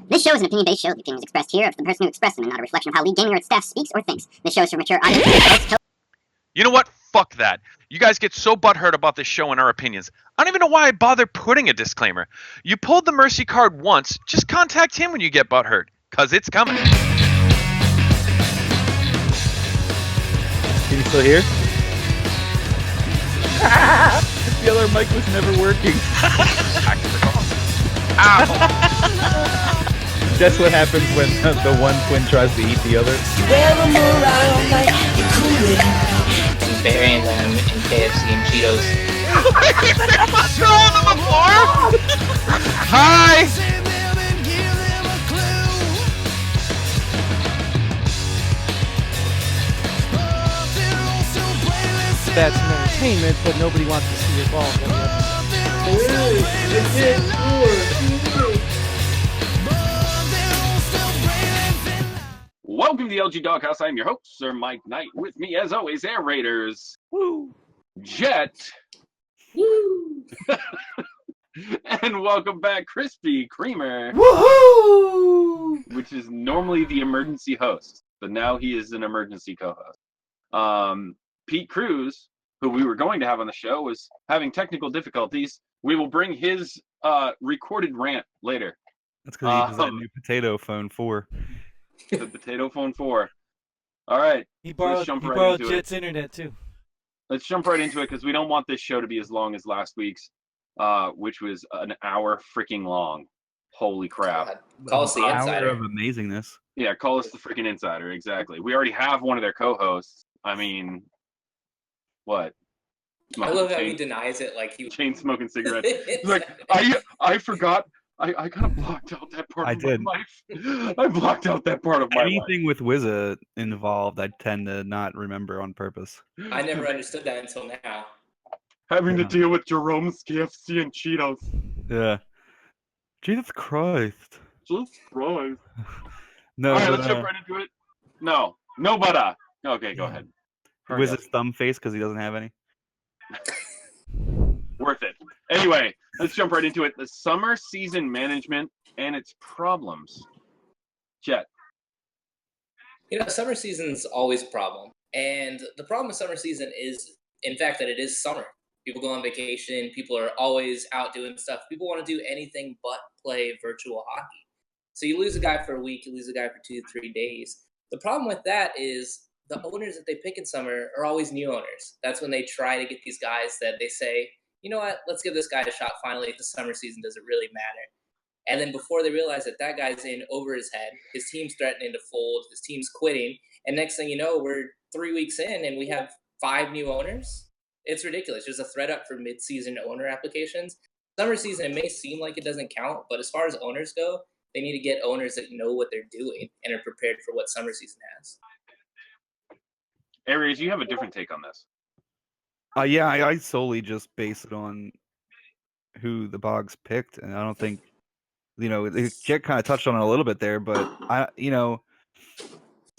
This show is an opinion-based show. The opinions expressed here of the person who expressed them and not a reflection of how League Gaming or its staff speaks or thinks. This show is for mature audience. You know what? Fuck that. You guys get so butthurt about this show and our opinions. I don't even know why I bother putting a disclaimer. You pulled the mercy card once, just contact him when you get butthurt, cause it's coming. Can you still hear? The other mic was never working. That's what happens when the one twin tries to eat the other. Burying them in KFC and Cheetos. Throwing them on the floor? Hi! That's some entertainment, but nobody wants to see your ball. Welcome to the LG Doghouse. I am your host, Sir Mike Knight. With me, as always, Air Raiders. Woo! Jet. Woo! And welcome back, Crispy Creamer. Woohoo! Which is normally the emergency host, but now he is an emergency co-host. Pete Cruz, who we were going to have on the show, was having technical difficulties. We will bring his recorded rant later. That's because he has that new Potato Phone 4. The Potato Phone 4. All right. He borrowed Jet's internet too. Let's jump right into it because we don't want this show to be as long as last week's, which was an hour freaking long. Holy crap. Call us the insider. Hour of amazingness. Yeah, call us the freaking insider. Exactly. We already have one of their co-hosts. I mean, what? I love how he denies it like he chain smoking cigarettes. He's like, I forgot. I kind of blocked out that part of my life. I blocked out that part of my life. Anything with Wizza involved, I tend to not remember on purpose. I never understood that until now. Having to deal with Jerome's KFC and Cheetos. Yeah. Jesus Christ. Jesus Christ. No. All right, let's jump right into it. No, but okay, go ahead. Wizza's thumb face because he doesn't have any. Worth it. Anyway, let's jump right into it. The summer season management and its problems. Jet. You know, summer season's always a problem. And the problem with summer season is, in fact, that it is summer. People go on vacation. People are always out doing stuff. People want to do anything but play virtual hockey. So you lose a guy for a week. You lose a guy for 2-3 days. The problem with that is the owners that they pick in summer are always new owners. That's when they try to get these guys that they say, you know what, let's give this guy a shot finally. The summer season doesn't really matter. And then before they realize that that guy's in over his head, his team's threatening to fold, his team's quitting, and next thing you know, we're 3 weeks in and we have 5 new owners. It's ridiculous. There's a thread up for mid-season owner applications. Summer season, it may seem like it doesn't count, but as far as owners go, they need to get owners that know what they're doing and are prepared for what summer season has. Aries, you have a different take on this. Yeah, I solely just base it on who the Bogs picked, and I don't think, Jet kind of touched on it a little bit there, but the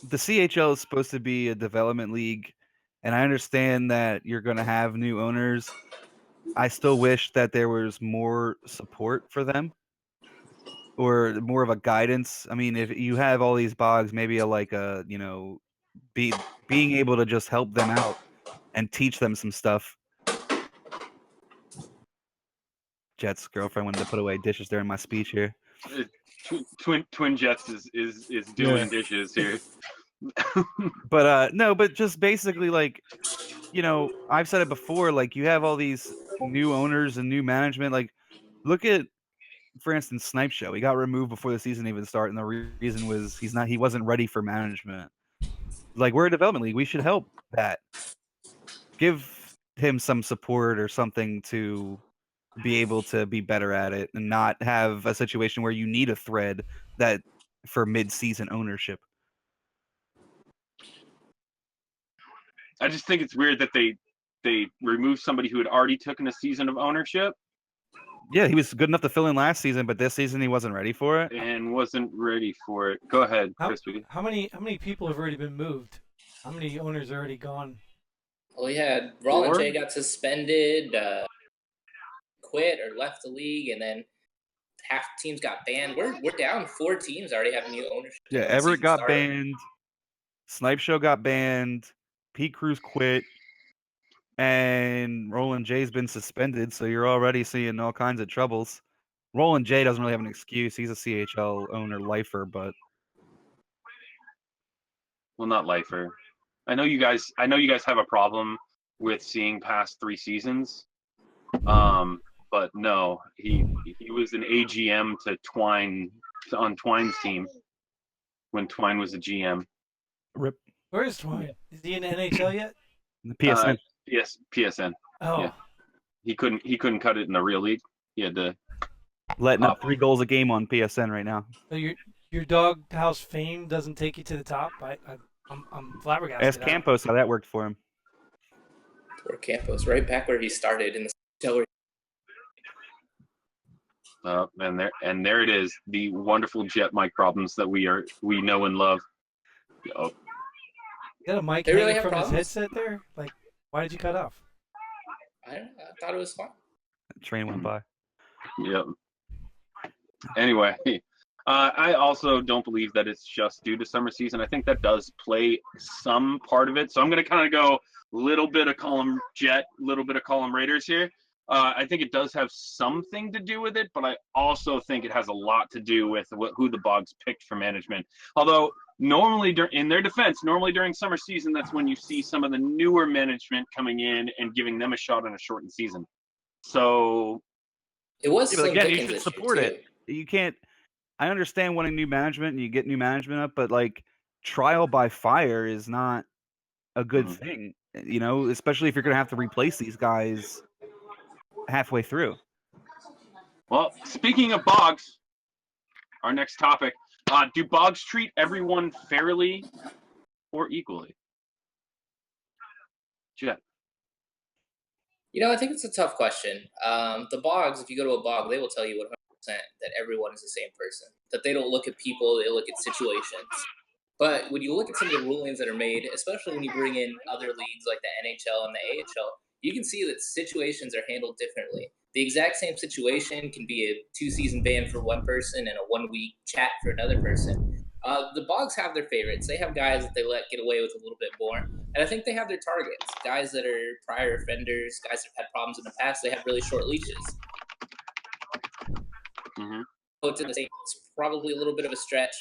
CHL is supposed to be a development league, and I understand that you're going to have new owners. I still wish that there was more support for them, or more of a guidance. I mean, if you have all these Bogs, maybe being able to just help them out and teach them some stuff. Jet's girlfriend wanted to put away dishes during my speech here. Twin Jets is doing dishes here. But just basically, I've said it before, you have all these new owners and new management. Look at, for instance, Snipe Show. He got removed before the season even started, and the reason was he wasn't ready for management. We're a development league. We should help that. Give him some support or something to be able to be better at it and not have a situation where you need a thread that for mid-season ownership. I just think it's weird that they removed somebody who had already taken a season of ownership. Yeah, he was good enough to fill in last season, but this season he wasn't ready for it. And wasn't ready for it. Go ahead, Crispy. How many people have already been moved? How many owners are already gone? Well, we had Roland J got suspended, quit or left the league, and then half teams got banned. We're down 4 teams already have new ownership. Yeah, when the Everett season got started. banned. Snipe Show got banned. Pete Cruz quit. And Roland J's been suspended, so you're already seeing all kinds of troubles. Roland J doesn't really have an excuse. He's a CHL owner lifer, but Well, not lifer. I know you guys have a problem with seeing past 3 seasons. But no, he was an AGM to Twine on Twine's team when Twine was a GM. rip Where is Twine? Is he in NHL yet? the PSN. PSN. Oh, Yeah. He couldn't cut it in the real league. He had to. Letting up 3 goals a game on PSN right now. so your Doghouse fame doesn't take you to the top. I'm flabbergasted. Ask Campos how that worked for him. Poor Campos, right back where he started in the CHL. And there it is, the wonderful jet mic problems that we know and love. Oh, You got a mic They really hanging have from his problems? headset there? Like, why did you cut off? I don't know. I thought it was fun. The train went by. yep. Anyway, I also don't believe that it's just due to summer season. I think that does play some part of it. So I'm going to kind of go little bit of column Jet, little bit of column Raiders here. I think it does have something to do with it, but I also think it has a lot to do with who the Bogs picked for management. Although normally, in their defense, normally during summer season, that's when you see some of the newer management coming in and giving them a shot on a shortened season. So It was Yeah, but Slim again, you Pickens should this year, support too. it. You can't. I understand wanting new management and you get new management up, but like trial by fire is not a good Mhm. thing. You know, especially if you're going to have to replace these guys halfway through. Well, speaking of Bogs, our next topic, do Bogs treat everyone fairly or equally? Jet. I think it's a tough question. The Bogs, if you go to a Bog, they will tell you 100% that everyone is the same person, that they don't look at people, they look at situations. But when you look at some of the rulings that are made, especially when you bring in other leagues like the NHL and the AHL, you can see that situations are handled differently. The exact same situation can be a 2-season ban for one person and a 1-week chat for another person. The Bogs have their favorites. They have guys that they let get away with a little bit more. And I think they have their targets. Guys that are prior offenders, guys that have had problems in the past, they have really short leashes. Mm-hmm. It's probably a little bit of a stretch.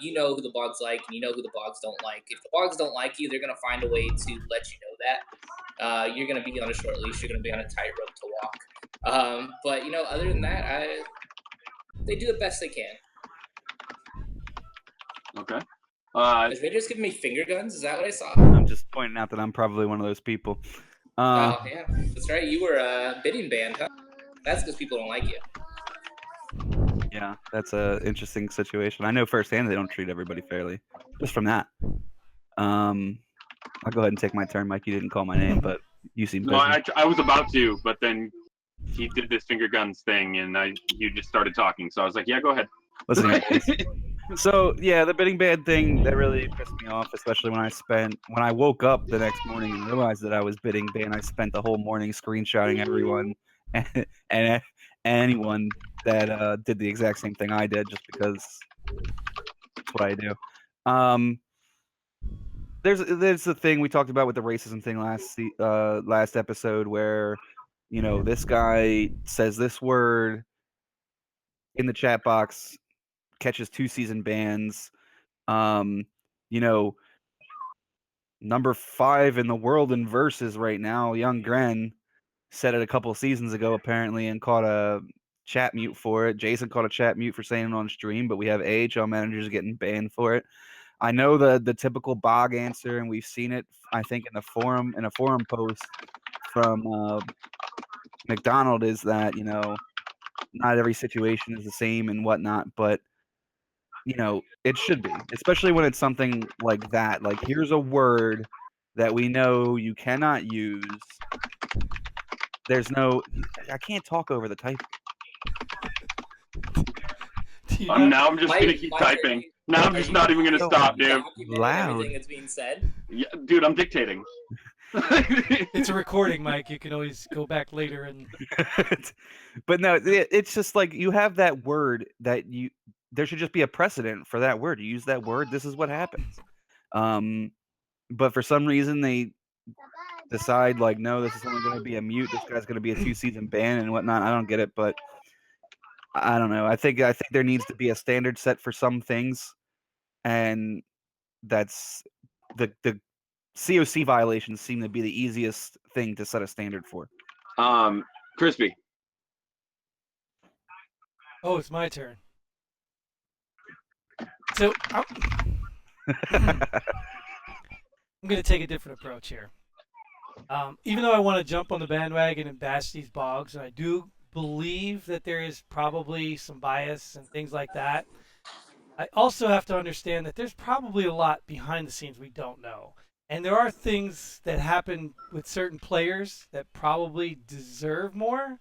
You know who the Bogs like, and you know who the Bogs don't like. If the Bogs don't like you, they're going to find a way to let you know that. You're going to be on a short leash. You're going to be on a tightrope to walk. But, other than that, they do the best they can. Okay. Is Raiders giving me finger guns? Is that what I saw? I'm just pointing out that I'm probably one of those people. Oh, yeah. That's right. You were bidding banned, huh? That's because people don't like you. Yeah, that's a interesting situation. I know firsthand they don't treat everybody fairly. Just from that. I'll go ahead and take my turn, Mike. You didn't call my name, but you seem busy. No, I was about to, but then he did this finger guns thing, and you just started talking. So I was like, yeah, go ahead. Listen here, please. So yeah, the bidding ban thing that really pissed me off, especially when I woke up the next morning and realized that I was bidding ban. I spent the whole morning screenshotting everyone and anyone that did the exact same thing I did, just because that's what I do. There's the thing we talked about with the racism thing last episode, where this guy says this word in the chat box, catches 2-season bans. Number 5 in the world in verses right now, Young Gren, said it a couple of seasons ago apparently and caught a chat mute for it. Jason caught a chat mute for saying it on stream, but we have AHL managers getting banned for it. I know the typical Bog answer, and we've seen it, I think, in a forum post from McDonald, is that not every situation is the same and whatnot, but it should be, especially when it's something like that. Like, here's a word that we know you cannot use. I can't talk over the type. Now I'm just going to keep typing. Now I'm just not even going to stop, dude. Loud. Everything that's being said. Yeah, dude, I'm dictating. It's a recording, Mike. You can always go back later and. But no, it's just like you have that word that there should just be a precedent for that word. You use that word, this is what happens. But for some reason they decide like, no, this is only going to be a mute. This guy's going to be a 2-season ban and whatnot. I don't get it, but I don't know. I think there needs to be a standard set for some things, and that's the COC violations seem to be the easiest thing to set a standard for. Crispy. Oh, it's my turn. So I'm going to take a different approach here. Even though I want to jump on the bandwagon and bash these bogs, and I do believe that there is probably some bias and things like that, I also have to understand that there's probably a lot behind the scenes we don't know. And there are things that happen with certain players that probably deserve more.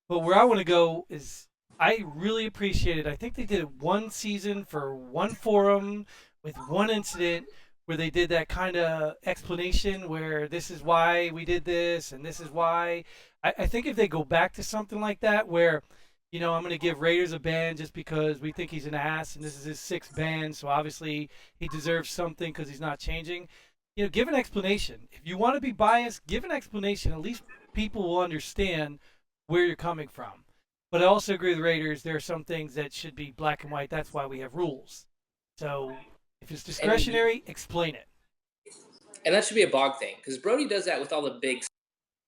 But where I want to go is I really appreciate it. I think they did it one season for one forum with one incident where they did that kind of explanation where this is why we did this and this is why. I think if they go back to something like that where, I'm going to give Raiders a ban just because we think he's an ass and this is his 6th ban, so obviously he deserves something because he's not changing. Give an explanation. If you want to be biased, give an explanation. At least people will understand where you're coming from. But I also agree with Raiders. There are some things that should be black and white. That's why we have rules. So if it's discretionary, explain it. And that should be a bog thing, because Brody does that with all the big.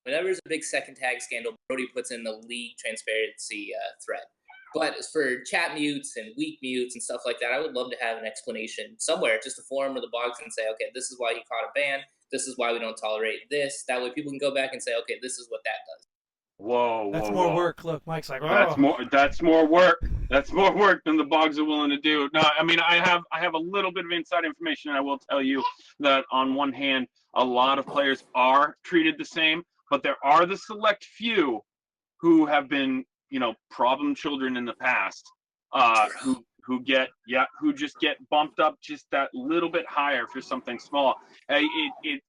Whenever there's a big second tag scandal, Brody puts in the league transparency thread. But as for chat mutes and weak mutes and stuff like that, I would love to have an explanation somewhere, just a forum or the box, and say, okay, this is why he caught a ban. This is why we don't tolerate this. That way people can go back and say, okay, this is what that does. Whoa, That's more work. Look, Mike's like, oh. That's more work. That's more work than the bogs are willing to do. No, I mean, I have a little bit of inside information. I will tell you that on one hand, a lot of players are treated the same, but there are the select few who have been, problem children in the past, who just get bumped up just that little bit higher for something small. It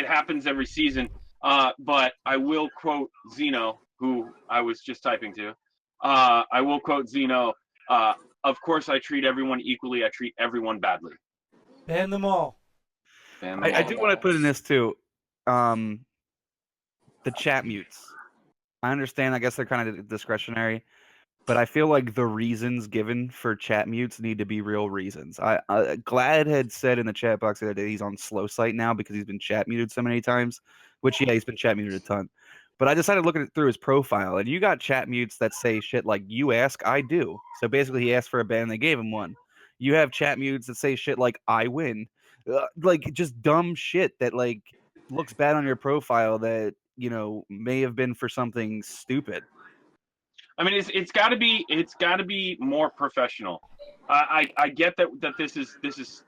happens every season. But I will quote Zeno, who I was just typing to. I will quote Zeno. Of course, I treat everyone equally. I treat everyone badly. Ban them all. I do want to put in this too. The chat mutes. I understand. I guess they're kind of discretionary, but I feel like the reasons given for chat mutes need to be real reasons. Glad had said in the chat box the other day he's on slow site now because he's been chat muted so many times, which, yeah, he's been chat muted a ton. But I decided looking through his profile, and you got chat mutes that say shit like, you ask, I do. So basically he asked for a ban, and they gave him one. You have chat mutes that say shit like, I win. Like, just dumb shit that, like, looks bad on your profile that, may have been for something stupid. I mean, it's got to be more professional. I get that this is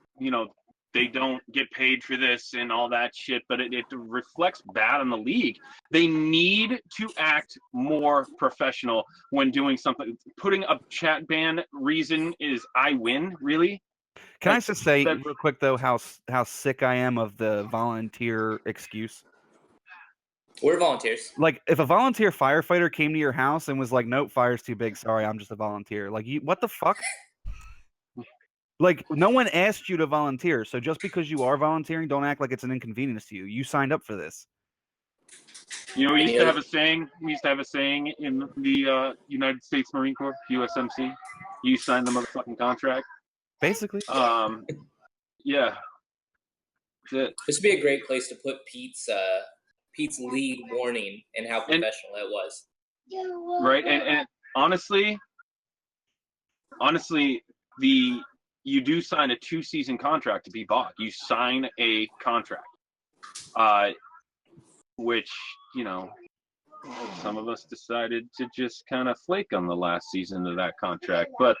they don't get paid for this and all that shit, but it reflects bad on the league. They need to act more professional when doing something. Putting a chat ban reason is I win, really? Can I just say real quick though how sick I am of the volunteer excuse? We're volunteers. Like, if a volunteer firefighter came to your house and was like, nope, fire's too big, sorry, I'm just a volunteer. Like, what the fuck? Like, no one asked you to volunteer, so just because you are volunteering, don't act like it's an inconvenience to you. You signed up for this. We used to have a saying. We used to have a saying in the United States Marine Corps, USMC. You signed the motherfucking contract. Basically. Yeah. That's it. This would be a great place to put Pete's league warning and how professional that was. Right, and honestly, you do sign a 2-season contract to be bought. You sign a contract, which some of us decided to just kind of flake on the last season of that contract. But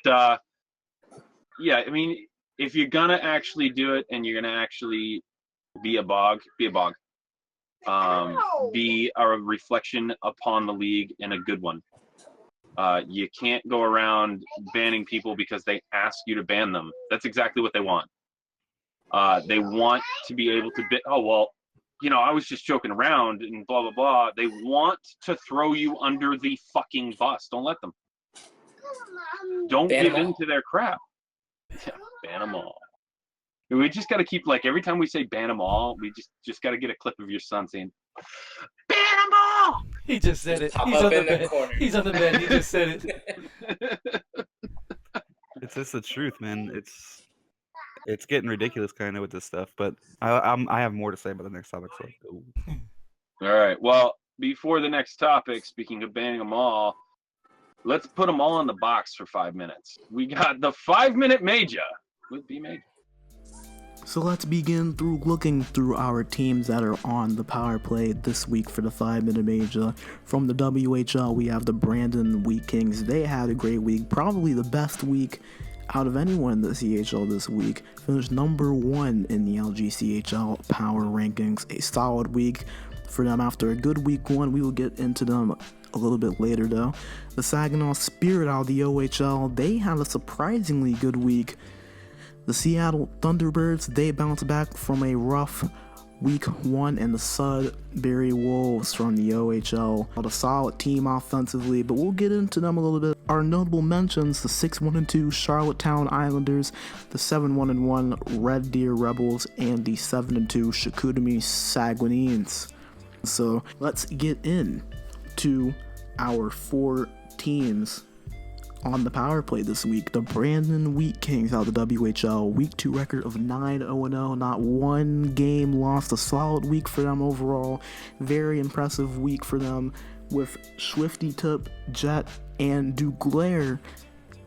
yeah, I mean, if you're gonna actually do it and you're gonna actually be a bog. Be a reflection upon the league and a good one. You can't go around banning people because they ask you to ban them. That's exactly what they want. They want to be able to oh, well, I was just joking around and blah, blah, blah. They want to throw you under the fucking bus. Don't let them. Don't Ban give 'em in all. to their crap. Yeah, ban them all. We just got to keep, like, every time we say ban them all, we just got to get a clip of your son saying, ban them all! He just said it. Pop He's up on the in the bed. corner. He's on the bed. He just said it. It's just the truth, man. It's getting ridiculous kind of with this stuff, but I have more to say about the next topic. So let's go. All right. Well, before the next topic, speaking of banning them all, let's put them all in the box for 5 minutes. We got the 5-minute major with B Major. So let's begin through looking through our teams that are on the power play this week for the 5-minute major. From the WHL, we have the Brandon Wheat Kings. They had a great week, probably the best week out of anyone in the CHL this week. Finished number 1 in the LGCHL power rankings. A solid week for them after a good week 1. We will get into them a little bit later though. The Saginaw Spirit out of the OHL, they had a surprisingly good week. The Seattle Thunderbirds, they bounced back from a rough week 1, and the Sudbury Wolves from the OHL had a solid team offensively, but we'll get into them a little bit. Our notable mentions: the 6-1-2 Charlottetown Islanders, the 7-1-1 Red Deer Rebels, and the 7-2 Chicoutimi Saguenines. So let's get into our 4 teams on the power play this week. The Brandon Wheat Kings out of the WHL, week 2 record of 9-0-0, not one game lost, a solid week for them overall. Very impressive week for them with Swifty Tip, Jet, and Duglair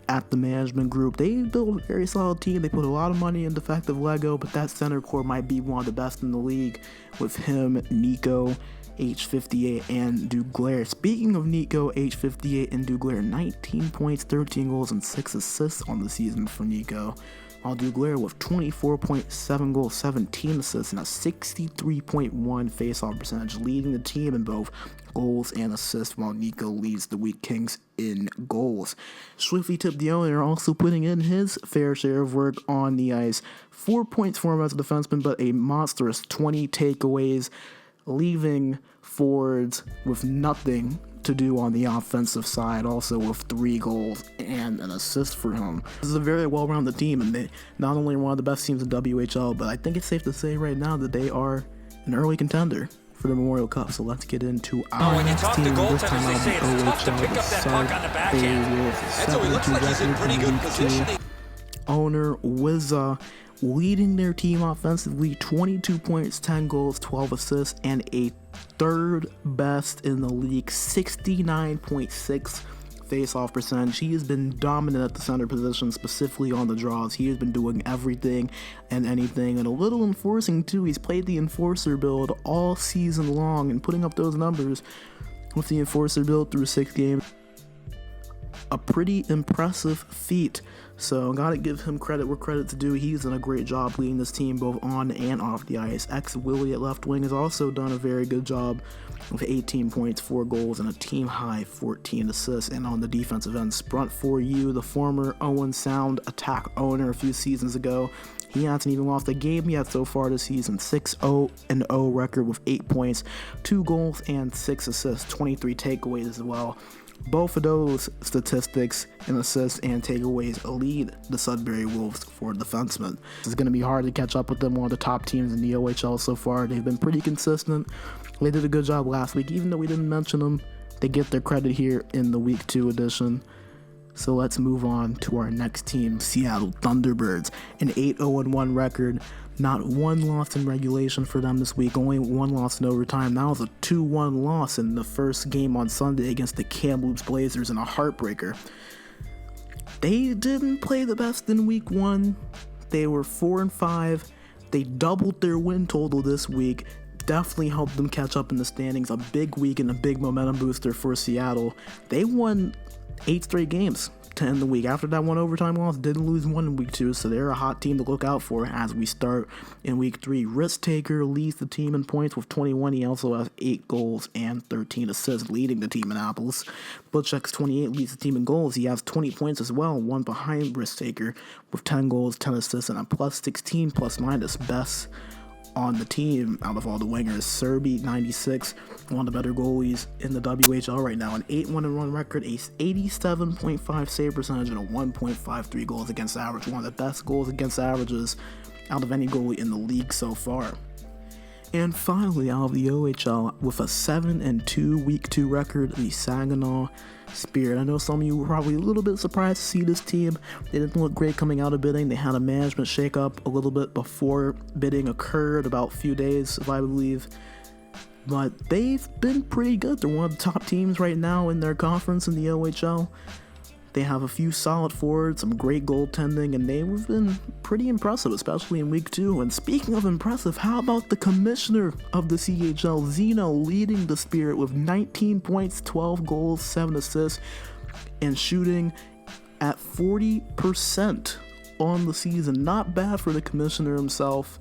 at the management group. They built a very solid team. They put a lot of money in defective Lego, but that center core might be one of the best in the league with him, Nico, H58, and Duglair. Speaking of Nico, H58, and Duglair, 19 points, 13 goals, and 6 assists on the season for Nico, while Duglair with 24.7 goals, 17 assists, and a 63.1 face-off percentage, leading the team in both goals and assists, while Nico leads the Wheat Kings in goals. Swifty Tip, the owner, also putting in his fair share of work on the ice. 4 points for him as a defenseman, but a monstrous 20 takeaways, leaving forwards with nothing to do on the offensive side, also with 3 goals and an assist for him. This is a very well-rounded team, and they not only are one of the best teams in WHL, but I think it's safe to say right now that they are an early contender for the Memorial Cup. So let's get into our next team. This time out of the OHL, the Sudbury Wolves, 7-2 record, owner Wizza, leading their team offensively, 22 points, 10 goals, 12 assists, and a 3rd best in the league, 69.6 face-off percentage. He has been dominant at the center position, specifically on the draws. He has been doing everything and anything, and a little enforcing too. He's played the enforcer build all season long, and putting up those numbers with the enforcer build through 6 games, a pretty impressive feat. So gotta give him credit where credit's due. He's done a great job leading this team both on and off the ice. Willie at left wing has also done a very good job with 18 points, 4 goals, and a team high 14 assists. And on the defensive end, Sprunt for you, the former Owen Sound attack owner a few seasons ago, he hasn't even lost a game yet so far this season. 6-0-0 record with 8 points, 2 goals, and 6 assists, 23 takeaways as well. Both of those statistics and assists and takeaways lead the Sudbury Wolves for defensemen. It's going to be hard to catch up with them, one of the top teams in the OHL so far. They've been pretty consistent. They did a good job last week. Even though we didn't mention them, they get their credit here in the Week 2 edition. So let's move on to our next team, Seattle Thunderbirds. An 8-0-1 record. Not one loss in regulation for them this week, only 1 loss in overtime. That was a 2-1 loss in the first game on Sunday against the Kamloops Blazers in a heartbreaker. They didn't play the best in week 1. They were 4-5. They doubled their win total this week. Definitely helped them catch up in the standings. A big week and a big momentum booster for Seattle. They won 8 straight games to end the week. After that 1 overtime loss, didn't lose 1 in week 2, so they're a hot team to look out for as we start in week 3. Risk Taker leads the team in points with 21. He also has 8 goals and 13 assists, leading the team in Annapolis. Butchek's 28 leads the team in goals. He has 20 points as well, 1 behind Risk Taker with 10 goals, 10 assists, and a plus 16 plus minus, best on the team out of all the wingers. Serby, 96, one of the better goalies in the WHL right now. An 8-1-1 record, a 87.5 save percentage, and a 1.53 goals against average. One of the best goals against averages out of any goalie in the league so far. And finally, out of the OHL, with a 7-2 Week 2 record, the Saginaw Spirit. I know some of you were probably a little bit surprised to see this team. They didn't look great coming out of bidding. They had a management shakeup a little bit before bidding occurred, about a few days, if I believe. But they've been pretty good. They're one of the top teams right now in their conference in the OHL. They have a few solid forwards, some great goaltending, and they've been pretty impressive, especially in Week 2. And speaking of impressive, how about the commissioner of the CHL, Zeno, leading the Spirit with 19 points, 12 goals, 7 assists, and shooting at 40% on the season. Not bad for the commissioner himself.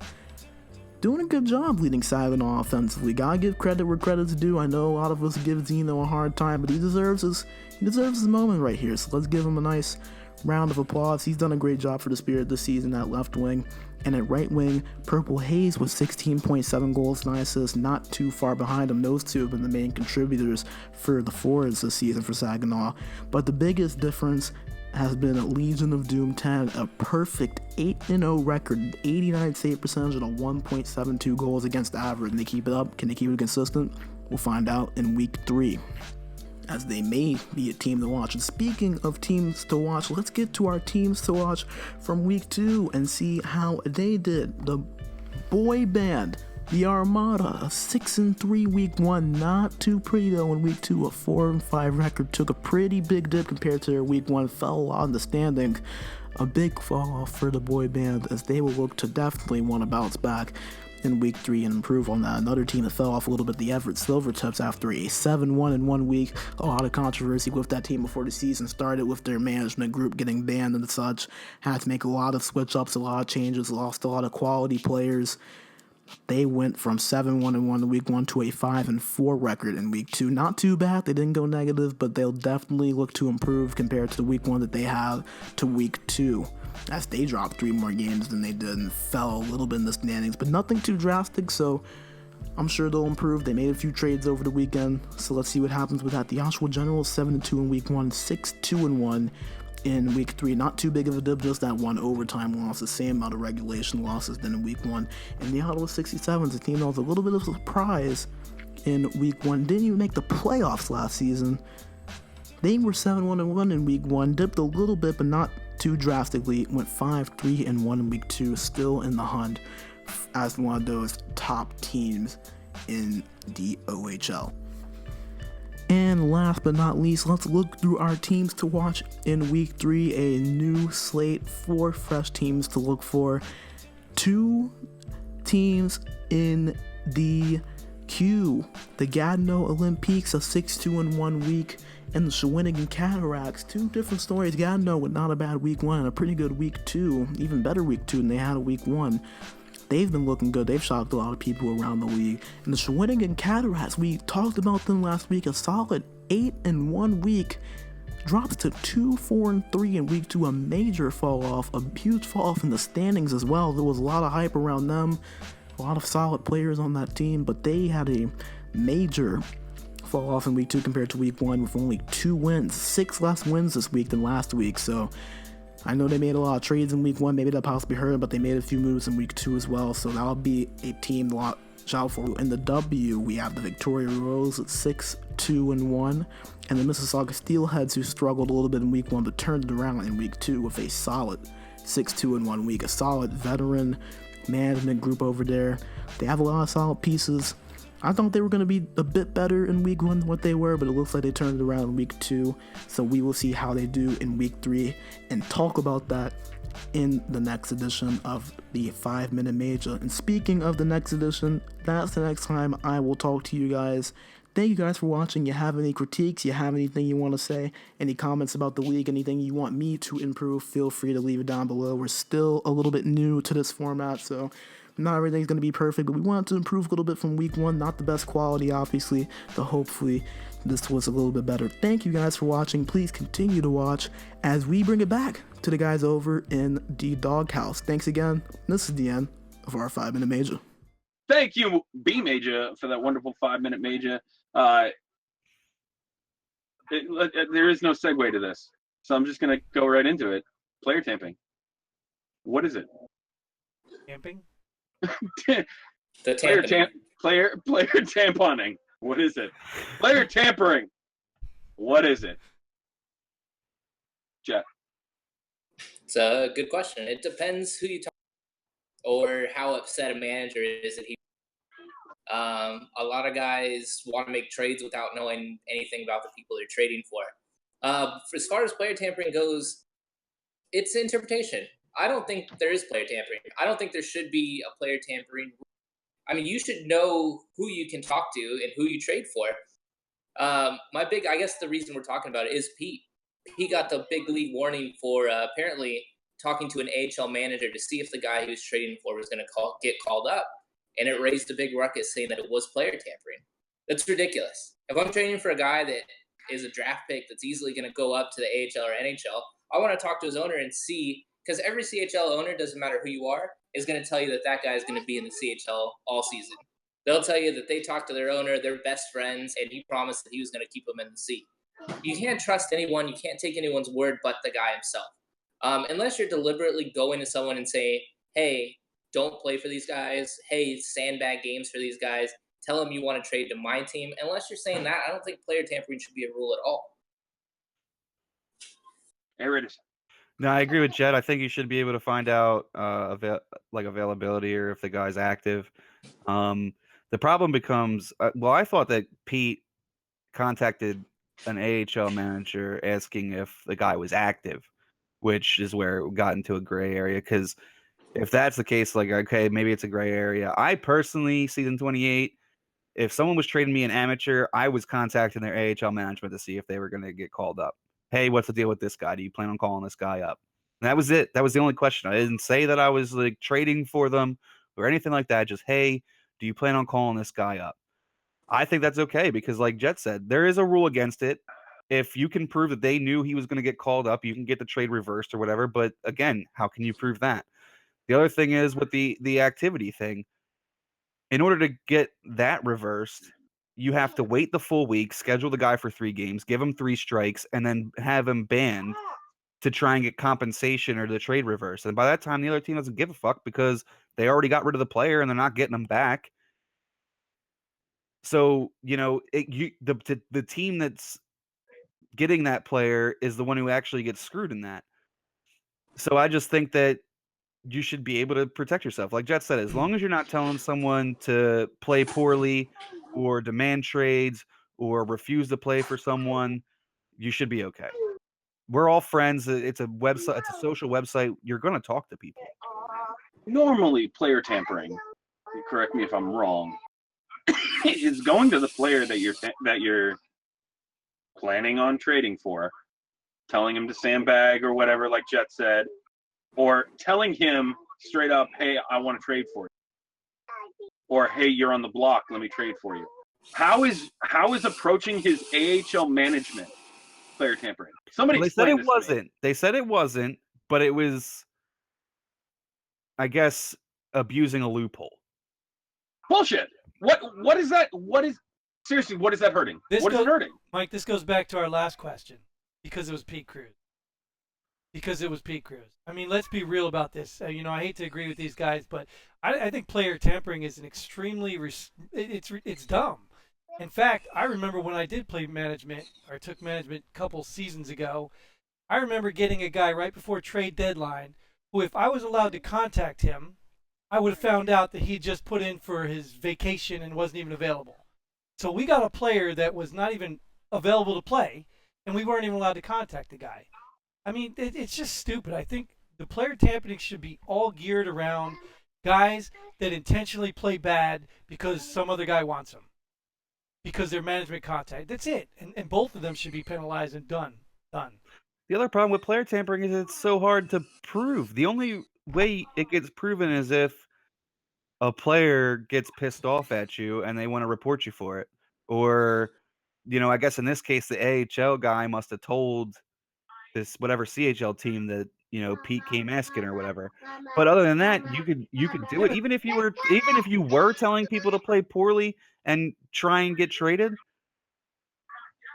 Doing a good job leading Saginaw offensively. Gotta give credit where credit's due. I know a lot of us give Zeno a hard time, but he deserves his moment right here. So let's give him a nice round of applause. He's done a great job for the Spirit this season at left wing. And at right wing, Purple Haze with 16.7 goals, 9 assists, not too far behind him. Those two have been the main contributors for the forwards this season for Saginaw. But the biggest difference has been a Legion of Doom 10, a perfect 8-0 record, 89 save percentage, and a 1.72 goals against average. And they keep it up? Can they keep it consistent? We'll find out in Week 3, as they may be a team to watch. And speaking of teams to watch, let's get to our teams to watch from Week 2 and see how they did. The boy band, the Armada, a 6-3 Week 1, not too pretty though. In Week 2, a 4-5 record, took a pretty big dip compared to their Week 1, fell a lot in the standings. A big fall off for the boy band, as they will look to definitely want to bounce back in Week 3 and improve on that. Another team that fell off a little bit, the Everett Silvertips, after a 7-1 in 1 week. A lot of controversy with that team before the season started, with their management group getting banned and such. Had to make a lot of switch-ups, a lot of changes, lost a lot of quality players. They went from 7-1 in Week 1 to a 5-4 record in Week 2. Not too bad. They didn't go negative, but they'll definitely look to improve compared to the Week 1 that they have to Week 2. As they dropped 3 more games than they did and fell a little bit in the standings, but nothing too drastic, so I'm sure they'll improve. They made a few trades over the weekend, so let's see what happens with that. The Oshawa Generals, 7-2 in Week 1, 6-2-1 in Week 3. Not too big of a dip, just that one overtime loss, the same amount of regulation losses than in Week 1. And the Ottawa 67s, a team that was a little bit of a surprise in Week 1, didn't even make the playoffs last season. They were 7-1 in Week 1, dipped a little bit, but not too drastically. Went 5-3-1 in Week 2, still in the hunt as one of those top teams in the OHL. And last but not least, let's look through our teams to watch in Week 3. A new slate, 4 fresh teams to look for. 2 teams in the queue. The Gatineau Olympiques, a 6-2-1 week, and the Shawinigan Cataracts. 2 different stories. Gatineau with not a bad Week 1 and a pretty good Week 2, even better Week 2 than they had a Week 1. They've been looking good. They've shocked a lot of people around the league. And the Shawinigan Cataracts, we talked about them last week, a solid 8-1 week, drops to 2-4-3 in Week 2, a major fall off, a huge fall off in the standings as well. There was a lot of hype around them, a lot of solid players on that team, but they had a major fall off in Week 2 compared to Week 1 with only 2 wins, 6 less wins this week than last week. So I know they made a lot of trades in Week 1, maybe that possibly hurt, but they made a few moves in Week 2 as well, so that'll be a team to watch out for. In the W, we have the Victoria Royals at 6-2-1, and the Mississauga Steelheads, who struggled a little bit in Week 1 but turned it around in Week 2 with a solid 6-2-1 week. A solid veteran management group over there. They have a lot of solid pieces. I thought they were going to be a bit better in Week 1 than what they were, but it looks like they turned it around in Week 2. So we will see how they do in Week 3 and talk about that in the next edition of the 5-Minute Major. And speaking of the next edition, that's the next time I will talk to you guys. Thank you guys for watching. You have any critiques? You have anything you want to say? Any comments about the league? Anything you want me to improve? Feel free to leave it down below. We're still a little bit new to this format, so not everything's going to be perfect, but we wanted to improve a little bit from Week 1. Not the best quality, obviously, but hopefully this was a little bit better. Thank you guys for watching. Please continue to watch as we bring it back to the guys over in the Doghouse. Thanks again. This is the end of our 5-Minute Major. Thank you, B Major, for that wonderful 5-minute Major. There is no segue to this, so I'm just going to go right into it. Player tamping. What is it? Camping? The player tampening. player tamponing. What is it? Player tampering. What is it? Jeff. It's a good question. It depends who you talk to or how upset a manager is that he. A lot of guys want to make trades without knowing anything about the people they're trading for. As far as player tampering goes, it's interpretation. I don't think there is player tampering. I don't think there should be a player tampering. I mean, you should know who you can talk to and who you trade for. I guess the reason we're talking about it is Pete. He got the big league warning for apparently talking to an AHL manager to see if the guy he was trading for was going to get called up. And it raised a big ruckus saying that it was player tampering. That's ridiculous. If I'm trading for a guy that is a draft pick that's easily going to go up to the AHL or NHL, I want to talk to his owner and see, because every CHL owner, doesn't matter who you are, is going to tell you that that guy is going to be in the CHL all season. They'll tell you that they talked to their owner, they're best friends, and he promised that he was going to keep them in the C. You can't trust anyone. You can't take anyone's word but the guy himself. Unless you're deliberately going to someone and say, hey, don't play for these guys. Hey, sandbag games for these guys. Tell them you want to trade to my team. Unless you're saying that, I don't think player tampering should be a rule at all. No, I agree with Jed. I think you should be able to find out availability or if the guy's active. The problem becomes, I thought that Pete contacted an AHL manager asking if the guy was active, which is where it got into a gray area. Because if that's the case, like, okay, maybe it's a gray area. I personally, season 28, if someone was trading me an amateur, I was contacting their AHL management to see if they were going to get called up. Hey, what's the deal with this guy? Do you plan on calling this guy up? And that was it. That was the only question. I didn't say that I was like trading for them or anything like that. Just, hey, do you plan on calling this guy up? I think that's okay because, like Jet said, there is a rule against it. If you can prove that they knew he was going to get called up, you can get the trade reversed or whatever. But again, how can you prove that? The other thing is with the activity thing. In order to get that reversed, you have to wait the full week, schedule the guy for 3 games, give him 3 strikes, and then have him banned to try and get compensation or the trade reverse. And by that time, the other team doesn't give a fuck because they already got rid of the player and they're not getting him back. So, the team that's getting that player is the one who actually gets screwed in that. So I just think that you should be able to protect yourself. Like Jet said, as long as you're not telling someone to play poorly or demand trades or refuse to play for someone, you should be okay. We're all friends. It's a website. It's a social website. You're going to talk to people. Normally, player tampering, correct me if I'm wrong, is going to the player that you're planning on trading for, telling him to sandbag or whatever, like Jet said, or telling him straight up, hey, I want to trade for you. Or, hey, you're on the block, let me trade for you. How is approaching his AHL management player tampering? Somebody Well, they said explain it this to me. wasn't. They said it wasn't, but it was, I guess, abusing a loophole. Bullshit. What is that? Seriously, what is that hurting? What is it hurting? Mike, this goes back to our last question. Because it was Pete Cruz. I mean, let's be real about this. I hate to agree with these guys, but I think player tampering is an extremely it's dumb. In fact, I remember when I did play management or took management a couple seasons ago, I remember getting a guy right before trade deadline who, if I was allowed to contact him, I would have found out that he just put in for his vacation and wasn't even available. So we got a player that was not even available to play, and we weren't even allowed to contact the guy. I mean, it's just stupid. I think the player tampering should be all geared around guys that intentionally play bad because some other guy wants them, because their management contact. That's it. And both of them should be penalized and done. The other problem with player tampering is it's so hard to prove. The only way it gets proven is if a player gets pissed off at you and they want to report you for it. Or, I guess in this case, the AHL guy must have told this whatever CHL team that Pete came asking or whatever. But other than that, you could do it even if you were telling people to play poorly and try and get traded.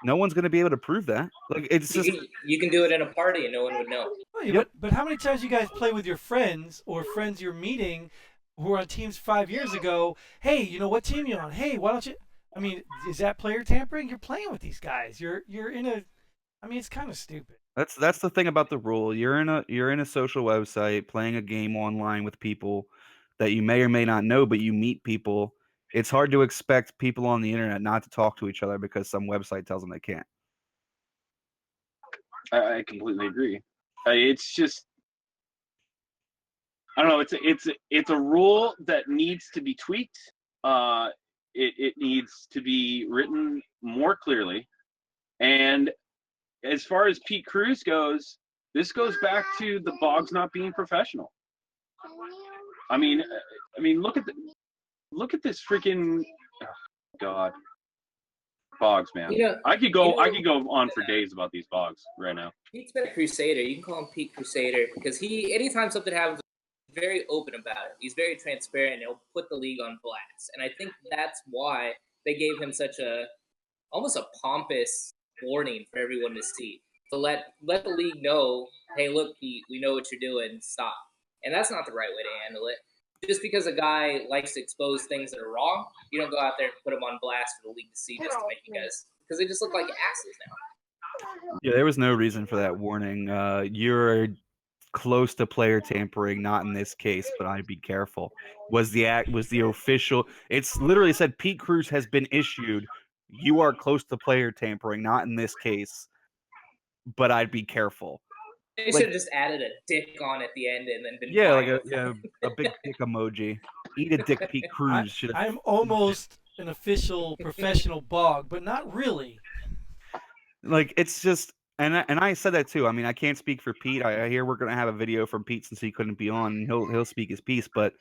No one's going to be able to prove that. Like it's just You can do it in a party and no one would know. Oh, yeah, Yep. but how many times you guys play with your friends or friends you're meeting who were on teams 5 years ago? Hey, what team you on? Hey, why don't you? I mean, is that player tampering? You're playing with these guys. You're in a. I mean, it's kind of stupid. that's the thing about the rule. You're in a social website playing a game online with people that you may or may not know, but you meet people. It's hard to expect people on the internet not to talk to each other because some website tells them they can't. I completely agree. It's just I don't know. It's a rule that needs to be tweaked. It needs to be written more clearly. And as far as Pete Cruz goes, this goes back to the Boggs not being professional. I mean, look at this freaking God. Boggs, man. I could go on for days about these Boggs right now. Pete's been a crusader. You can call him Pete Crusader because anytime something happens, he's very open about it. He's very transparent. He'll put the league on blast, and I think that's why they gave him such almost a pompous warning for everyone to see, to let the league know, hey, look, Pete, we know what you're doing. Stop. And that's not the right way to handle it. Just because a guy likes to expose things that are wrong, you don't go out there and put him on blast for the league to see just to make you guys, because they just look like asses now. Yeah, there was no reason for that warning. You're close to player tampering, not in this case, but I'd be careful. Was the official? It's literally said Pete Cruz has been issued. You are close to player tampering, not in this case, but I'd be careful. They should have just added a dick on at the end and then been like a big dick emoji. Eat a dick, Pete Cruz. I'm almost an official professional Bog, but not really. Like it's just, and I said that too. I mean, I can't speak for Pete. I hear we're gonna have a video from Pete since he couldn't be on. And he'll speak his piece, but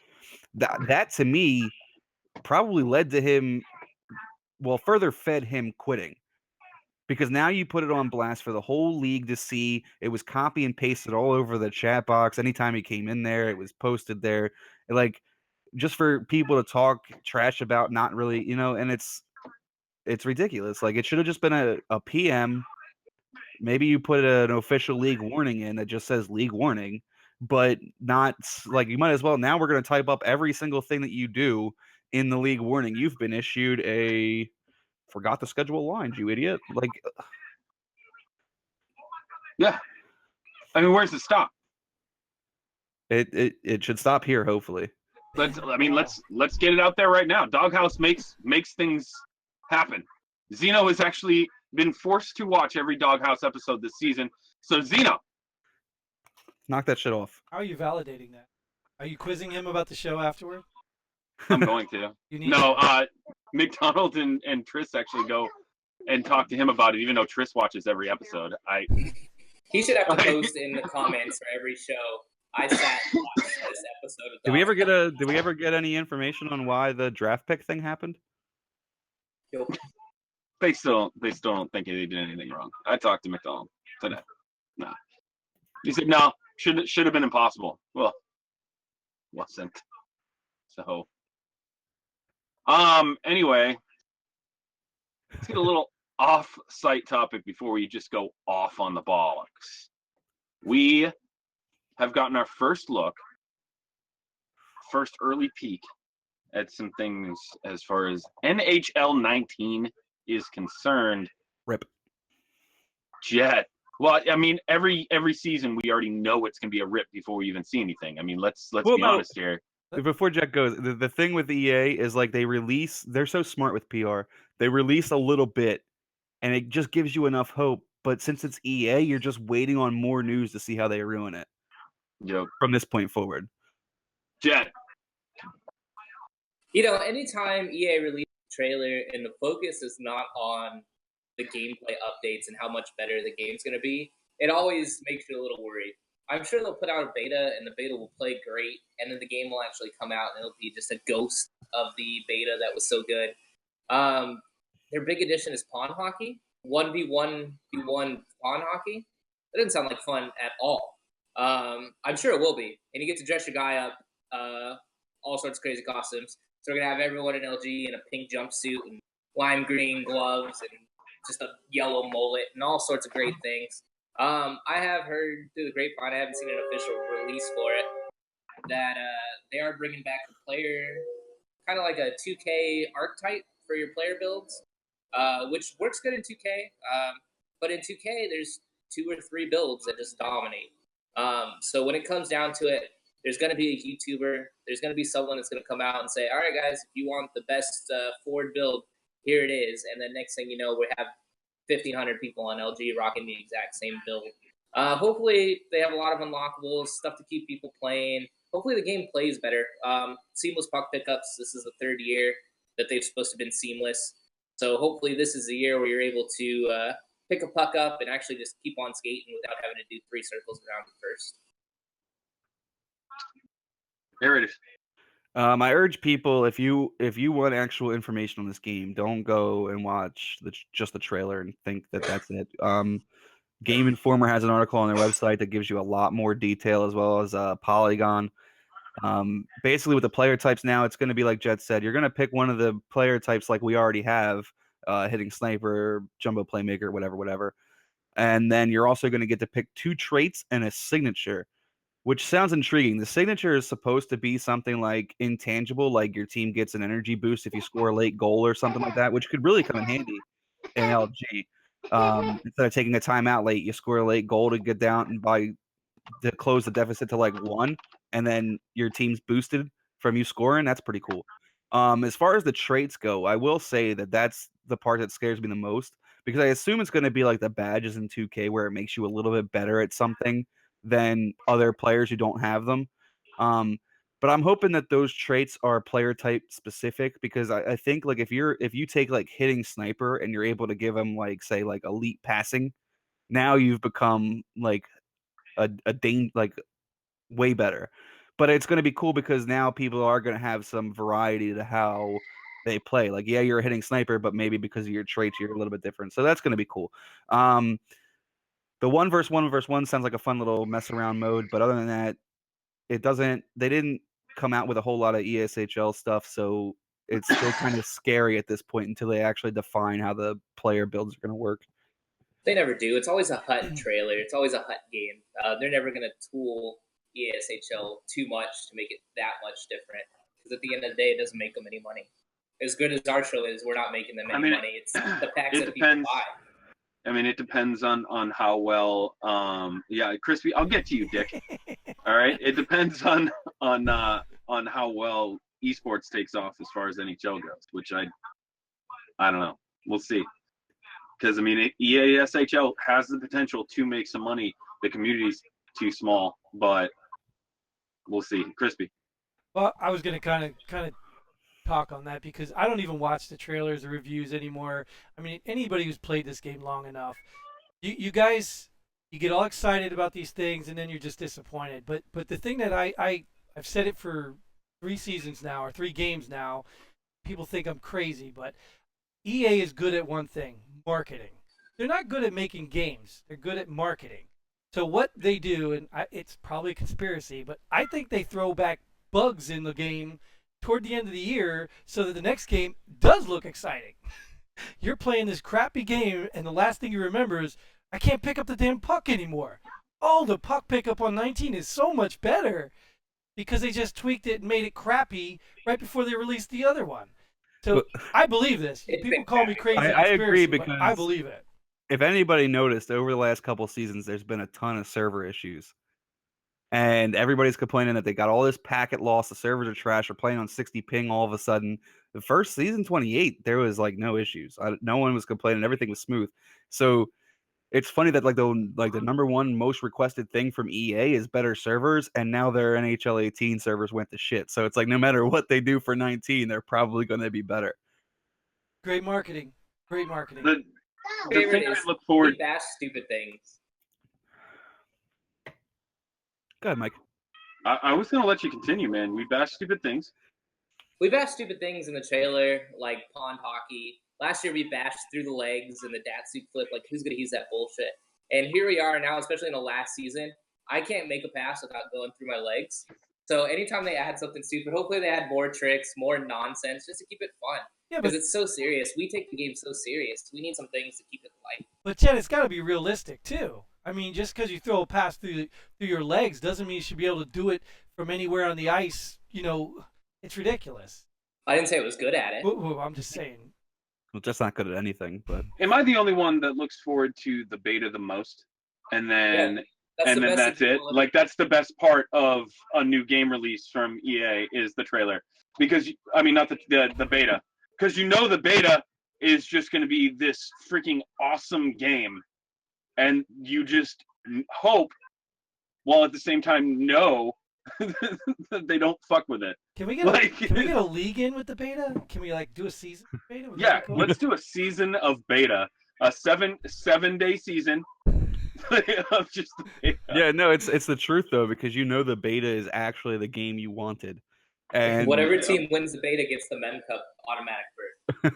that to me probably led to him. Well, further fed him quitting. Because now you put it on blast for the whole league to see. It was copy and pasted all over the chat box. Anytime he came in there, it was posted there. Like, just for people to talk trash about, not really, and it's ridiculous. Like, it should have just been a PM. Maybe you put an official league warning in that just says league warning, but not like you might as well. Now we're going to type up every single thing that you do in the league warning. You've been issued a forgot to schedule lines, you idiot. Like, yeah. I mean, where's the stop? It should stop here, hopefully. Let's get it out there right now. Doghouse makes things happen. Zeno has actually been forced to watch every Doghouse episode this season. So Zeno, knock that shit off. How are you validating that? Are you quizzing him about the show afterward? I'm going to. McDonald and Triss actually go and talk to him about it, even though Triss watches every episode. He should have to post in the comments for every show. I sat and watched this episode of Did we ever get any information on why the draft pick thing happened? Nope. They still don't think they did anything wrong. I talked to McDonald today. No. He said no, should have been impossible. Well, wasn't. So anyway, let's get a little off-site topic before we just go off on the bollocks. We have gotten our first early peek at some things as far as NHL 19 is concerned. Rip. Jet. Well, I mean, every season we already know it's going to be a rip before we even see anything. I mean, let's be honest here. Before Jet goes, the thing with EA is like they're so smart with PR. They release a little bit and it just gives you enough hope. But since it's EA, you're just waiting on more news to see how they ruin it. Yep. From this point forward. Jet. Anytime EA releases a trailer and the focus is not on the gameplay updates and how much better the game's going to be, it always makes you a little worried. I'm sure they'll put out a beta and the beta will play great, and then the game will actually come out and it'll be just a ghost of the beta that was so good. Their big addition is pawn hockey, 1v1v1 pawn hockey. That doesn't sound like fun at all. I'm sure it will be. And you get to dress your guy up, all sorts of crazy costumes. So we're gonna have everyone in LG in a pink jumpsuit and lime green gloves and just a yellow mullet and all sorts of great things. I have heard through the grapevine, I haven't seen an official release for it, that they are bringing back the player, kind of like a 2K archetype for your player builds, which works good in 2K. But in 2K, there's 2 or 3 builds that just dominate. So when it comes down to it, there's going to be a YouTuber. There's going to be someone that's going to come out and say, all right, guys, if you want the best Ford build, here it is. And then next thing you know, we have 1,500 people on LG rocking the exact same build. Hopefully, they have a lot of unlockables, stuff to keep people playing. Hopefully, the game plays better. Seamless puck pickups. This is the 3rd year that they've supposed to have been seamless. So hopefully, this is the year where you're able to pick a puck up and actually just keep on skating without having to do 3 circles around it first. Here it is. I urge people, if you want actual information on this game, don't go and watch just the trailer and think that that's it. Game Informer has an article on their website that gives you a lot more detail, as well as Polygon. Basically, with the player types now, it's going to be like Jet said. You're going to pick one of the player types like we already have, hitting sniper, jumbo playmaker, whatever. And then you're also going to get to pick 2 traits and a signature, which sounds intriguing. The signature is supposed to be something like intangible, like your team gets an energy boost if you score a late goal or something like that, which could really come in handy in LG. Instead of taking a timeout late, you score a late goal to get down and to close the deficit to like 1, and then your team's boosted from you scoring. That's pretty cool. As far as the traits go, I will say that that's the part that scares me the most, because I assume it's going to be like the badges in 2K where it makes you a little bit better at something than other players who don't have them. But I'm hoping that those traits are player type specific, because I think like if you take like hitting sniper and you're able to give them like, say, like elite passing, now you've become like like way better. But it's going to be cool because now people are going to have some variety to how they play. Like, yeah, you're a hitting sniper, but maybe because of your traits, you're a little bit different. So that's going to be cool. The 1v1 sounds like a fun little mess around mode, but other than that, they didn't come out with a whole lot of ESHL stuff, so it's still kind of scary at this point until they actually define how the player builds are going to work. They never do. It's always a HUT trailer. It's always a HUT game. They're never going to tool ESHL too much to make it that much different. Because at the end of the day, it doesn't make them any money. As good as our show is, we're not making them any money. It's the packs that people buy. I mean, it depends on how well. Crispy, I'll get to you, Dick. All right, it depends on how well esports takes off as far as NHL goes, which I don't know. We'll see. Because I mean, EASHL has the potential to make some money. The community's too small, but we'll see. Crispy. Well, I was going to kind of talk on that because I don't even watch the trailers or reviews anymore. I mean, anybody who's played this game long enough, you guys, you get all excited about these things and then you're just disappointed. But the thing that I've said it for 3 seasons now or 3 games now. People think I'm crazy, but EA is good at one thing: marketing. They're not good at making games. They're good at marketing. So what they do, and it's probably a conspiracy, but I think they throw back bugs in the game toward the end of the year so that the next game does look exciting. You're playing this crappy game, and the last thing you remember is, I can't pick up the damn puck anymore. Oh, the puck pickup on 19 is so much better because they just tweaked it and made it crappy right before they released the other one. So I believe this. People call me crazy. I agree, because I believe it. If anybody noticed, over the last couple seasons, there's been a ton of server issues. And everybody's complaining that they got all this packet loss. The servers are trash. They're playing on 60 ping all of a sudden. The first season, 28, there was like no issues. No one was complaining. Everything was smooth. So it's funny that like the number one most requested thing from EA is better servers, and now their NHL 18 servers went to shit. So it's like no matter what they do for 19, they're probably going to be better. Great marketing. Great marketing. The thing I look forward. We bash stupid things. Go ahead, Mike. I was gonna let you continue, man. We bash stupid things. We bashed stupid things in the trailer, like pond hockey. Last year we bashed through the legs and the Datsyuk flip. Like, who's gonna use that bullshit? And here we are now, especially in the last season. I can't make a pass without going through my legs. So anytime they add something stupid, hopefully they add more tricks, more nonsense, just to keep it fun. Yeah, Because but it's so serious. We take the game so serious. We need some things to keep it light. Chad, it's got to be realistic too. I mean, just because you throw a pass through your legs doesn't mean you should be able to do it from anywhere on the ice. It's ridiculous. I didn't say it was good at it. Well, I'm just saying. Well, just not good at anything, but Am I the only one that looks forward to the beta the most? And then that's it. Like that's the best part of a new game release from EA is the trailer, because I mean not the beta, because the beta is just going to be this freaking awesome game, and you just hope, while at the same time know that they don't fuck with it. Can we get a league in with the beta? Can we do a season beta? Yeah, let's do a season of beta, a 7-day season. Of just the beta. Yeah, no, it's the truth though, because the beta is actually the game you wanted, and whatever team wins the beta gets the Men Cup automatic berth.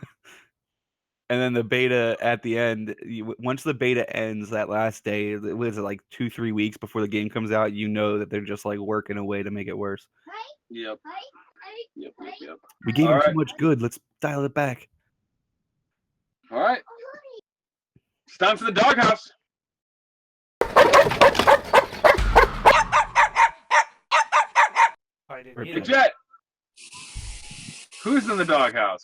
And then the beta at the end, once the beta ends that last day, was it like 2-3 weeks before the game comes out? That they're just working a way to make it worse. Yep. We gave him too much good. Let's dial it back. All right. It's time for the Doghouse. Big Jet. Who's in the Doghouse?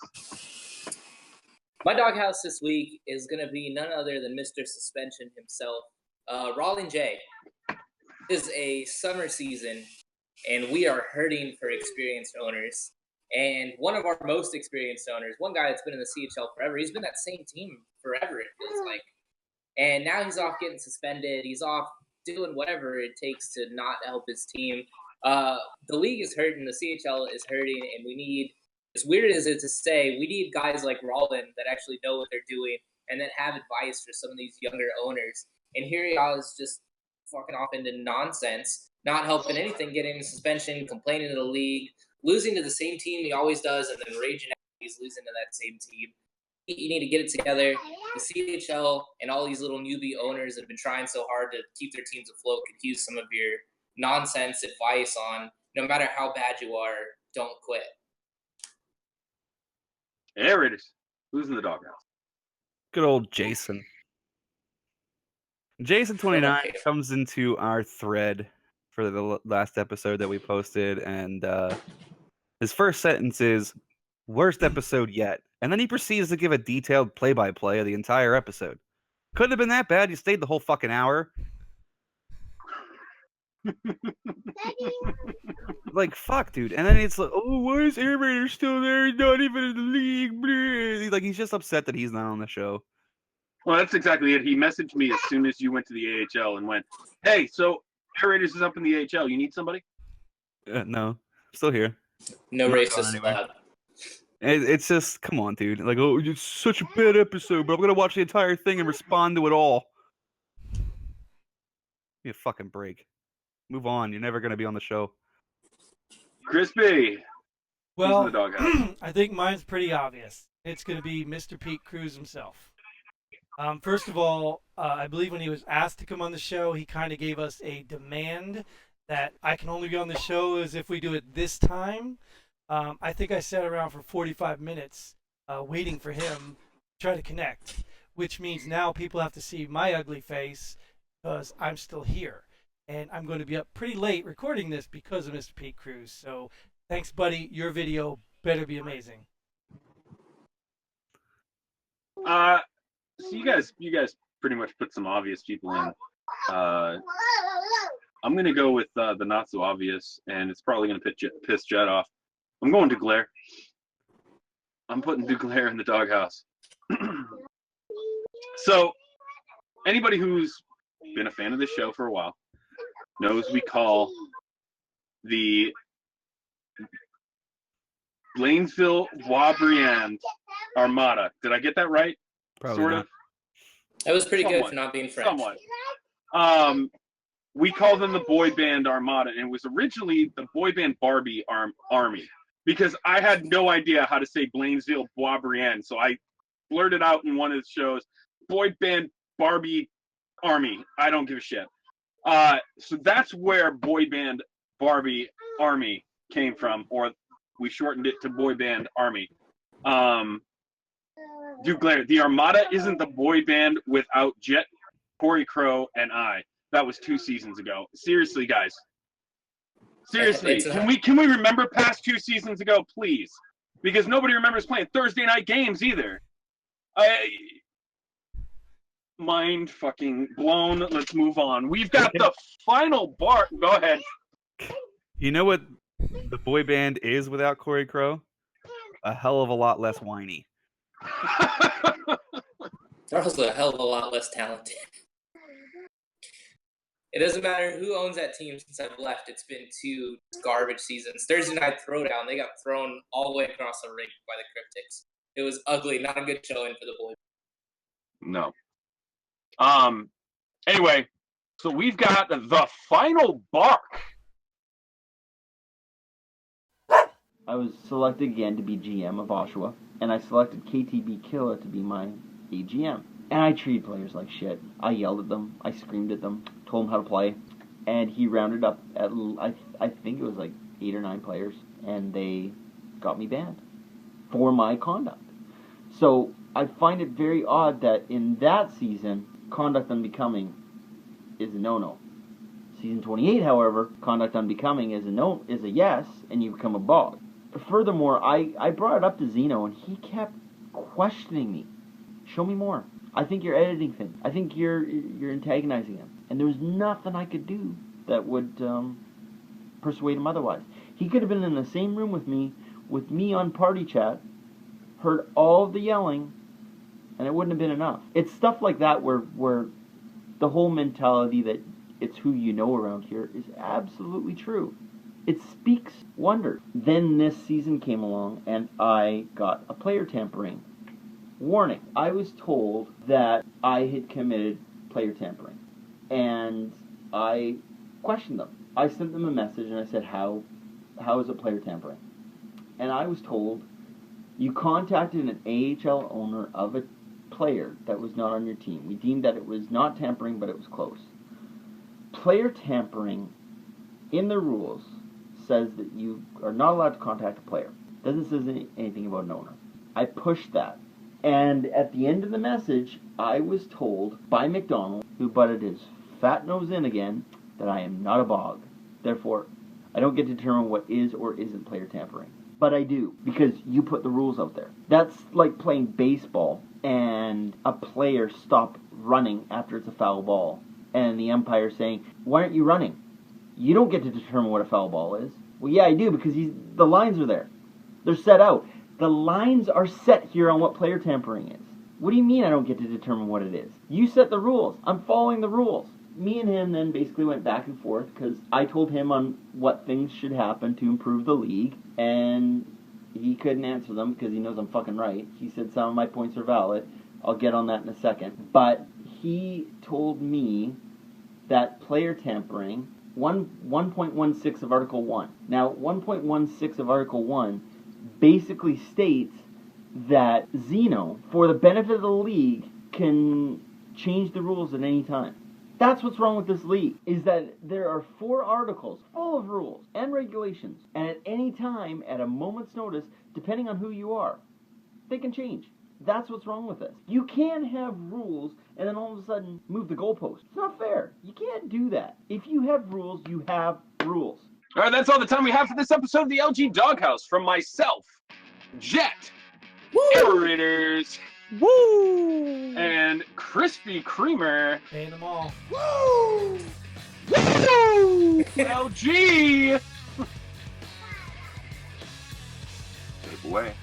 My Doghouse this week is going to be none other than Mr. Suspension himself, Rollin J. This is a summer season, and we are hurting for experienced owners. And one of our most experienced owners, one guy that's been in the CHL forever, he's been that same team forever, it feels like. And now he's off getting suspended. He's off doing whatever it takes to not help his team. The league is hurting. The CHL is hurting, and we need, as weird as it is to say, we need guys like Rollin that actually know what they're doing and that have advice for some of these younger owners. And here he is just fucking off into nonsense, not helping anything, getting suspension, complaining to the league, losing to the same team he always does, and then raging out he's losing to that same team. You need to get it together. The CHL and all these little newbie owners that have been trying so hard to keep their teams afloat could use some of your nonsense advice on, no matter how bad you are, don't quit. There it is. Who's in the Doghouse? Good old Jason. Jason29 comes into our thread for the last episode that we posted, and his first sentence is, "Worst episode yet." And then he proceeds to give a detailed play-by-play of the entire episode. Couldn't have been that bad. You stayed the whole fucking hour. Fuck, dude. And then it's like, oh, why is Air Raider still there? He's not even in the league. He's just upset that he's not on the show. Well, that's exactly it. He messaged me as soon as you went to the AHL and went, hey, so Air Raiders is up in the AHL. You need somebody? No. Still here. No racist allowed. It's just, come on, dude. Oh, it's such a bad episode, but I'm going to watch the entire thing and respond to it all. Give me a fucking break. Move on. You're never going to be on the show. Crispy. Well, I think mine's pretty obvious. It's going to be Mr. Pete Cruz himself. First of all, I believe when he was asked to come on the show, he kind of gave us a demand that I can only be on the show as if we do it this time. I think I sat around for 45 minutes waiting for him to try to connect, which means now people have to see my ugly face because I'm still here. And I'm going to be up pretty late recording this because of Mr. Pete Cruz. So thanks, buddy. Your video better be amazing. So you guys pretty much put some obvious people in. I'm going to go with the not so obvious, and it's probably going to piss Jet off. I'm going Duglair. I'm putting Duglair in the Doghouse. So anybody who's been a fan of this show for a while knows we call the Blainesville Boisbriand Armada. Did I get that right? Probably sort not. of. That was pretty Somewhat. good for not being French. Somewhat. We call them the boy band Armada, and it was originally the boy band Barbie Army, because I had no idea how to say Blainesville Boisbriand, so I blurted out in one of the shows, boy band Barbie Army. I don't give a shit. So that's where boy band Barbie Army came from, or we shortened it to boy band Army. Dude Glare, the Armada isn't the boy band without Jet, Corey Crow, and I. That was 2 seasons ago. Seriously, guys. Seriously, can we remember past 2 seasons ago, please? Because nobody remembers playing Thursday night games either. Mind fucking blown. Let's move on. We've got the final bar. Go ahead. You know what the boy band is without Corey Crow? A hell of a lot less whiny. They're also a hell of a lot less talented. It doesn't matter who owns that team since I've left. It's been 2 garbage seasons. Thursday Night Throwdown, they got thrown all the way across the ring by the Cryptics. It was ugly. Not a good showing for the boys. No. Anyway, so we've got the final bark. I was selected again to be GM of Oshawa, and I selected KTB Killa to be my AGM. And I treated players like shit. I yelled at them, I screamed at them, told them how to play, and he rounded up at, I think it was like 8 or 9 players, and they got me banned for my conduct. So I find it very odd that in that season, conduct unbecoming is a no-no. Season 28, however, conduct unbecoming is a yes, and you become a bog. Furthermore, I brought it up to Zeno, and he kept questioning me. Show me more. I think you're editing things. I think you're antagonizing him. And there was nothing I could do that would persuade him otherwise. He could have been in the same room with me on party chat, heard all of the yelling, and it wouldn't have been enough. It's stuff like that where the whole mentality that it's who you know around here is absolutely true. It speaks wonders. Then this season came along, and I got a player tampering warning. I was told that I had committed player tampering, and I questioned them. I sent them a message, and I said, how is it player tampering? And I was told, you contacted an AHL owner of a player that was not on your team. We deemed that it was not tampering, but it was close. Player tampering, in the rules, says that you are not allowed to contact a player. Doesn't say anything about an owner. I pushed that. And at the end of the message, I was told by McDonald, who butted his fat nose in again, that I am not a bog. Therefore, I don't get to determine what is or isn't player tampering. But I do, because you put the rules out there. That's like playing baseball and a player stop running after it's a foul ball, and the umpire saying, why aren't you running? You don't get to determine what a foul ball is. Well, yeah, I do, because the lines are there. They're set out. The lines are set here on what player tampering is. What do you mean I don't get to determine what it is? You set the rules. I'm following the rules. Me and him then basically went back and forth because I told him on what things should happen to improve the league, and he couldn't answer them because he knows I'm fucking right. He said some of my points are valid. I'll get on that in a second. But he told me that player tampering, 1.16 of Article 1. Now, 1.16 of Article 1 basically states that Zeno, for the benefit of the league, can change the rules at any time. That's what's wrong with this league, is that there are 4 articles full of rules and regulations, and at any time, at a moment's notice, depending on who you are, they can change. That's what's wrong with this. You can't have rules and then all of a sudden move the goalpost. It's not fair. You can't do that. If you have rules, you have rules. All right, that's all the time we have for this episode of the LG Doghouse. From myself, Jet, Aerators, Woo! and Krispy Kremer. Paying them all. Woo! Woo! LG! Take away.